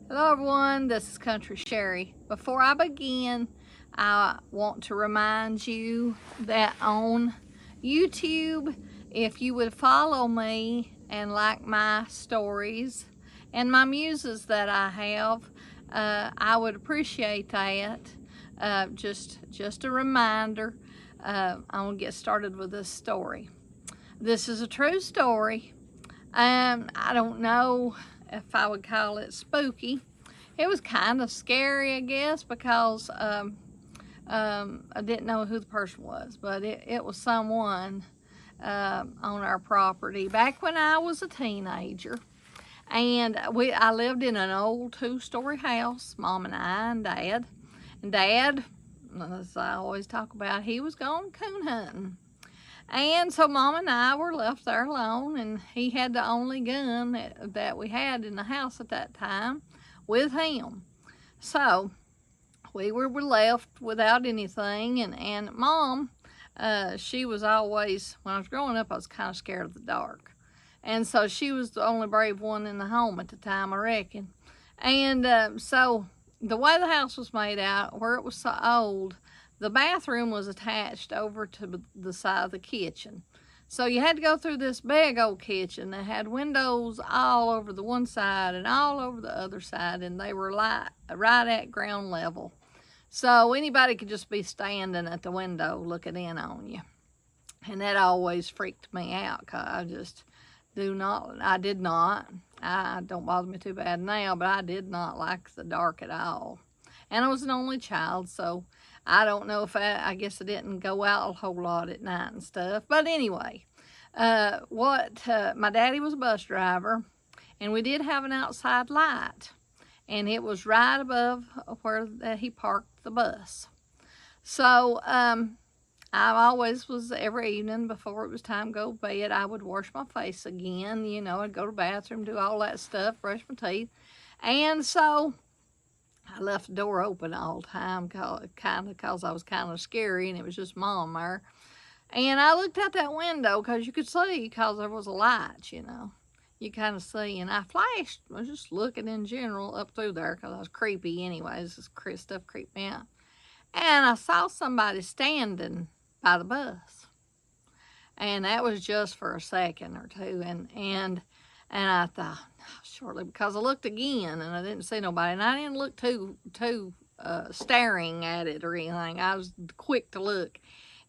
Hello everyone, this is Country Sherry. Before I begin, I want to remind you that on YouTube, if you would follow me and like my stories and my muses that I have, I would appreciate that. Just a reminder, I'm gonna get started with this story. This is a true story. I don't know if I would call it spooky. It was kind of scary, I guess, because I didn't know who the person was, but it was someone on our property back when I was a teenager. And I lived in an old two-story house, Mom and I and Dad. And Dad, as I always talk about, he was going coon hunting. And so Mom and I were left there alone, and he had the only gun that we had in the house at that time with him. So we were left without anything, and Mom, she was always, when I was growing up, I was kind of scared of the dark. And so she was the only brave one in the home at the time, I reckon. And so the way the house was made out, where it was so old, the bathroom was attached over to the side of the kitchen. So you had to go through this big old kitchen that had windows all over the one side and all over the other side, and they were right at ground level. So anybody could just be standing at the window looking in on you. And that always freaked me out, because I don't bother me too bad now, but I did not like the dark at all. And I was an only child, so I don't know if I guess I didn't go out a whole lot at night and stuff. But anyway, my daddy was a bus driver, and we did have an outside light, and it was right above where he parked the bus. So I always was, every evening before it was time to go to bed, I would wash my face again. You know, I'd go to the bathroom, do all that stuff, brush my teeth. And so I left the door open all the time, because I was kind of scary, and it was just Mom there. And I looked out that window, because you could see, because there was a light, you know. You kind of see, and I flashed. I was just looking in general up through there, because I was creepy anyways. This stuff creeped me out. And I saw somebody standing by the bus. And that was just for a second or two. And I thought, shortly, because I looked again and I didn't see nobody, and I didn't look too staring at it or anything. I was quick to look,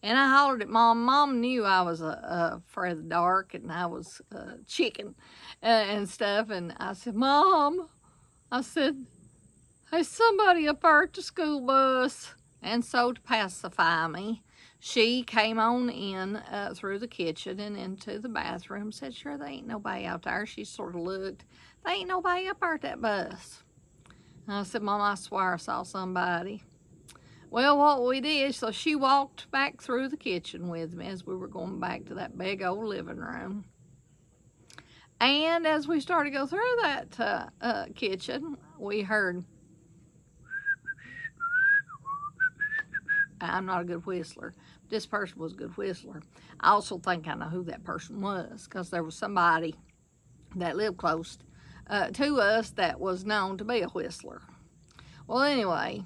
and I hollered at Mom. Mom knew I was afraid of the dark, and I was chicken and stuff. And I said, Mom, I said, hey, somebody up there at the school bus. And so to pacify me, she came on in through the kitchen and into the bathroom, said, sure, there ain't nobody out there. She sort of looked. There ain't nobody up there at that bus. And I said, Mom, I swear I saw somebody. Well, what we did, so she walked back through the kitchen with me as we were going back to that big old living room. And as we started to go through that kitchen, we heard, I'm not a good whistler. This person was a good whistler. I also think I know who that person was, because there was somebody that lived close to us that was known to be a whistler. Well, anyway,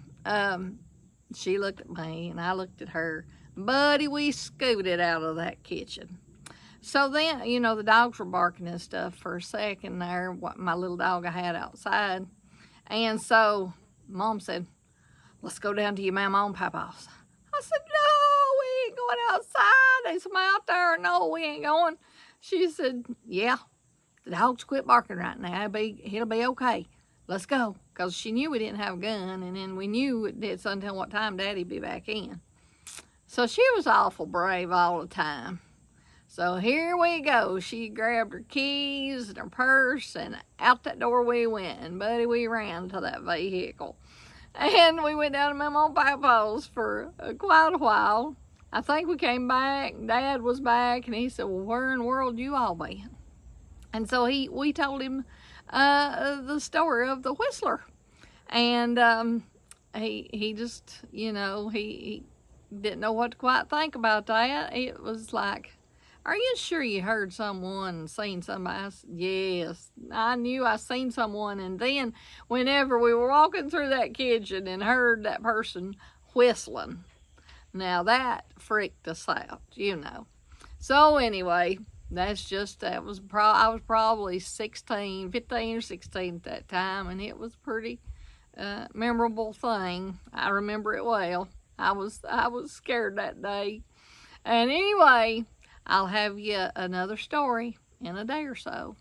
she looked at me and I looked at her. Buddy, we scooted out of that kitchen. So then, you know, the dogs were barking and stuff for a second there, what my little dog I had outside. And so Mom said, let's go down to your mama and papa's. I said, no, we ain't going outside. There's somebody out there. No, we ain't going. She said, yeah, the dogs quit barking right now. It'll be okay. Let's go. Because she knew we didn't have a gun, and then we knew it's until what time Daddy'd be back in. So she was awful brave all the time. So here we go. She grabbed her keys and her purse, and out that door we went. And buddy, we ran to that vehicle. And we went down to Mama and Papa's for quite a while. I think we came back, Dad was back, and he said, well, where in the world you all been? And so we told him the story of the whistler. And he just, you know, he didn't know what to quite think about that. It was like, Are you sure you heard someone and seen somebody? I said, yes, I knew I seen someone. And then whenever we were walking through that kitchen and heard that person whistling, now that freaked us out, you know. So anyway, I was probably 15 or 16 at that time, and it was a pretty memorable thing. I remember it well. I was scared that day. And anyway, I'll have you another story in a day or so.